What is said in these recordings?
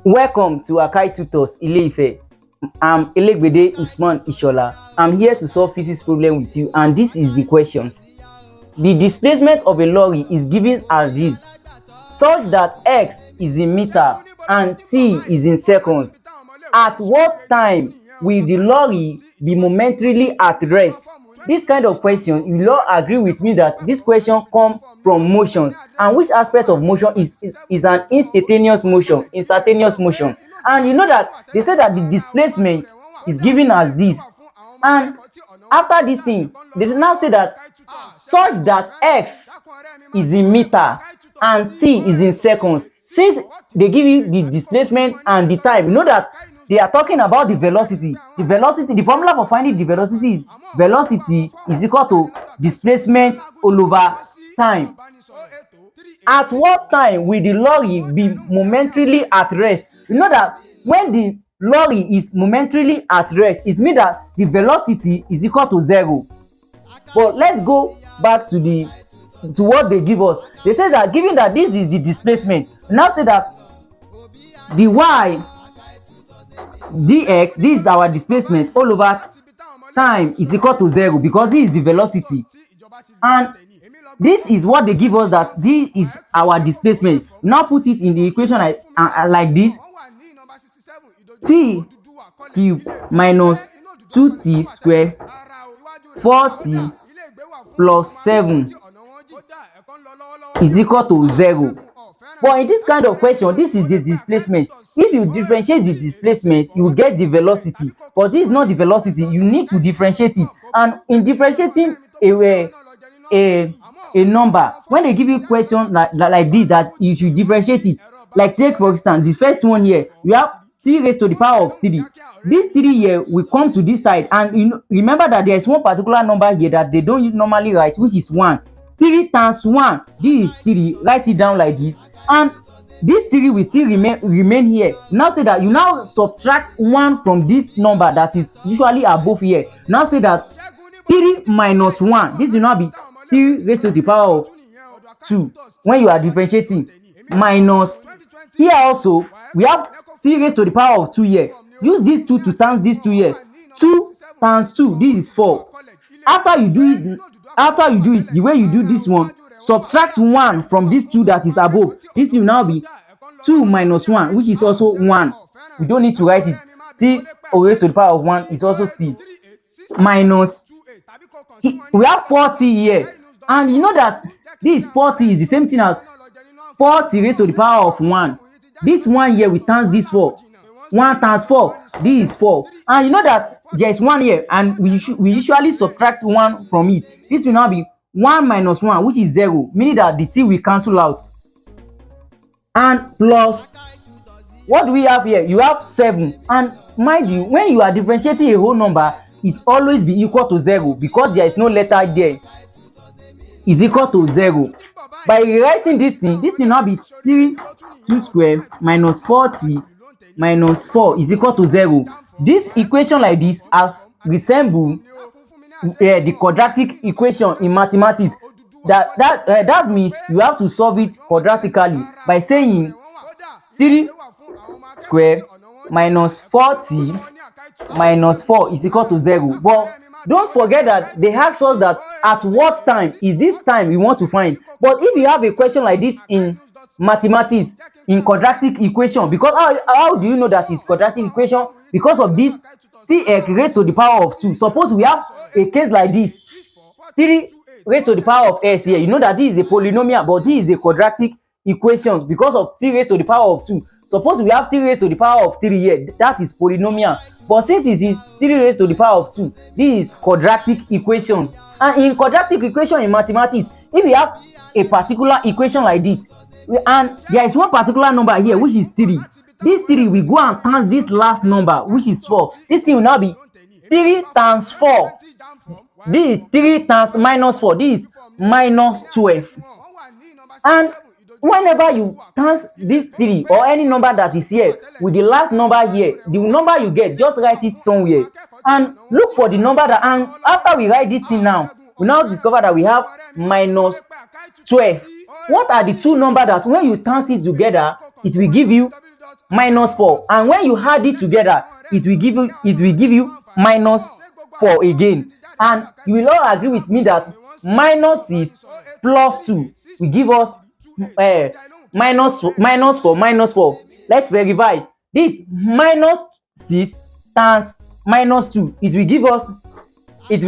Welcome to Akahi Tutors, Ile-ife. I'm Elegbede Usman Ishola. I'm here to solve physics problem with you, and this is the question. The displacement of a lorry is given as this, such that x is in meter and t is in seconds. At what time will the lorry be momentarily at rest? This kind of question, you will all agree with me that this question comes from motions, and which aspect of motion is an instantaneous motion. And you know that they say that the displacement is given as this, and after this thing they now say that such that x is in meter and t is in seconds. Since they give you the displacement and the time, you know that they are talking about the velocity. The formula for finding the velocity is equal to displacement all over time. At what time will the lorry be momentarily at rest? You know that when the lorry is momentarily at rest, it means that the velocity is equal to 0. But let's go back to what they give us. They say that given that this is the displacement, now say that the y dx, this is our displacement all over time, is equal to 0 because this is the velocity, and this is what they give us, that this is our displacement. Now put it in the equation like this: t cube minus 2t square 4t plus 7 is equal to 0. But in this kind of question, this is the displacement. If you differentiate the displacement, you get the velocity, but this is not the velocity. You need to differentiate it, and in differentiating a number, when they give you question like this, that you should differentiate it. Like take for instance the first one here, we have t raised to the power of 3. This 3 here will come to this side, and you remember that there is one particular number here that they don't normally write, which is 1. 3 times 1, this is 3. Write it down like this, and this 3 will still remain here. Now say that you now subtract 1 from this number that is usually above here. Now say that 3 minus 1, this will now be 3 raised to the power of 2 when you are differentiating, minus here also we have 3 raised to the power of 2 here. Use this 2 to times this 2 here. 2 times 2, this is 4. After you do it the way you do this one, subtract 1 from this 2 that is above. This will now be 2 minus 1, which is also 1. We don't need to write it. T raised to the power of 1 is also t, minus we have 40 here, and you know that this 40 is the same thing as 40 raised to the power of 1. This 1 here we times this 4. 1 times 4, this is 4, and you know that there is 1 here, and we usually subtract 1 from it. This will now be 1 minus 1, which is 0, meaning that the t will cancel out, and plus what do we have here? You have 7, and mind you, when you are differentiating a whole number, it always be equal to 0 because there is no letter there. Is equal to 0. By rewriting this thing now be 2 square minus 40 minus 4 is equal to 0. This equation like this has resemble the quadratic equation in mathematics. That means you have to solve it quadratically by saying 3 square minus 40 minus 4 is equal to 0. But don't forget that they ask us that at what time is this time we want to find. But if you have a question like this in mathematics, in quadratic equation, because how do you know that it's quadratic equation? Because of this tx raised to the power of 2. Suppose we have a case like this, 3 raised to the power of s here. You know that this is a polynomial, but this is a quadratic equation because of 3 raised to the power of 2. Suppose we have 3 raised to the power of 3 here, that is polynomial. But since it is 3 raised to the power of 2, this is quadratic equations. And in quadratic equation in mathematics, if you have a particular equation like this, and there is one particular number here which is 3, this 3 will go and times this last number which is 4. This thing will now be 3 times 4. This is 3 times minus 4. This is minus 12. And whenever you times this 3 or any number that is here with the last number here, the number you get, just write it somewhere and look for the number that, and after we write this thing now, we now discover that we have minus 12. What are the two numbers that when you times it together, it will give you minus 4, and when you add it together it will give you minus 4 again. And you will all agree with me that minus 6 plus 2 will give us minus 4. Let's verify this. Minus 6 times minus 2, it will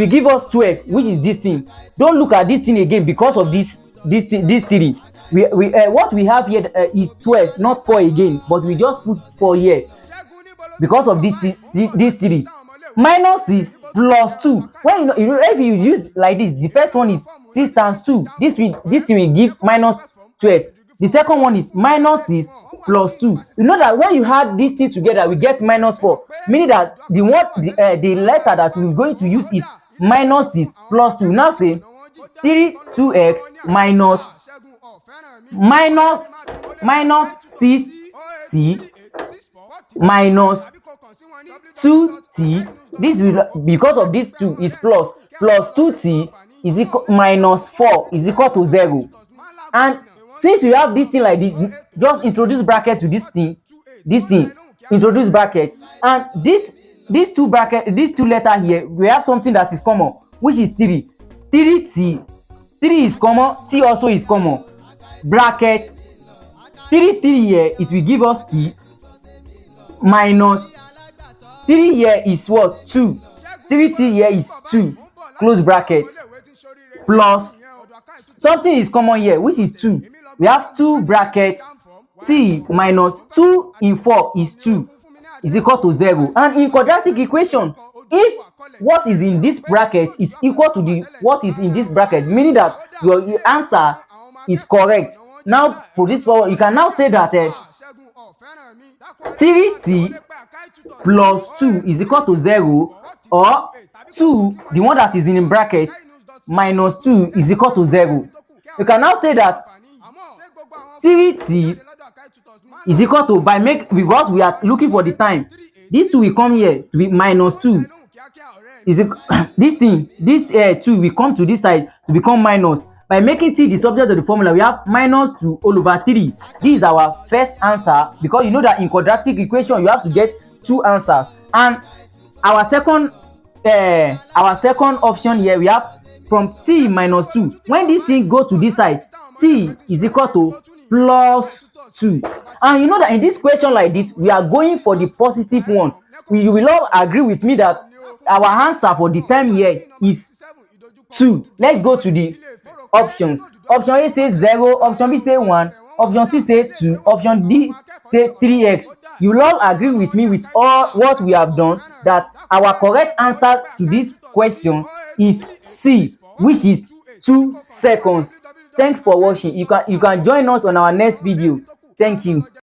give us 12, which is this thing. Don't look at this thing again because of this 3. What we have here is 12, not 4 again, but we just put 4 here because of this 3. Minus 6 plus 2. When if you use like this, the first one is 6 times 2. This thing will give minus 12. The second one is minus 6 plus 2. You know that when you add these things together, we get minus 4, meaning that the letter that we're going to use is minus 6 plus 2. Now say 2x minus 6t minus 2t. This will, because of this 2 is plus 2t is equal minus 4 is equal to 0. And since you have this thing like this, just introduce bracket to this thing, introduce bracket, and these two letter here, we have something that is common, which is 3. 3t, 3 is common, t also is common. Bracket 3 here, it will give us t minus 3 here is what? 2. 3t here is 2, close bracket, plus something is common here, which is 2. We have 2 bracket t minus 2 in 4 is 2 is equal to 0. And in quadratic equation, if what is in this bracket is equal to the what is in this bracket, meaning that your answer is correct. Now for this forward, you can now say that 3t plus 2 is equal to 0, or 2, the one that is in bracket, minus 2 is equal to 0. You can now say that 3t is equal to, because we are looking for the time, this 2 will come here to be minus 2 is this 2 will come to this side to become minus. By making t the subject of the formula, we have minus 2 all over 3. This is our first answer, because you know that in quadratic equation you have to get 2 answers. And our second option here, we have from t minus 2. When this thing go to this side, t is equal to plus 2. And you know that in this question like this, we are going for the positive one. You will all agree with me that our answer for the time here is 2. Let's go to the options. Option A says 0, option B say 1, option C say 2, option D say 3x. You will all agree with me with all what we have done, that our correct answer to this question is C, which is 2 seconds. Thanks for watching. You can join us on our next video. Thank you.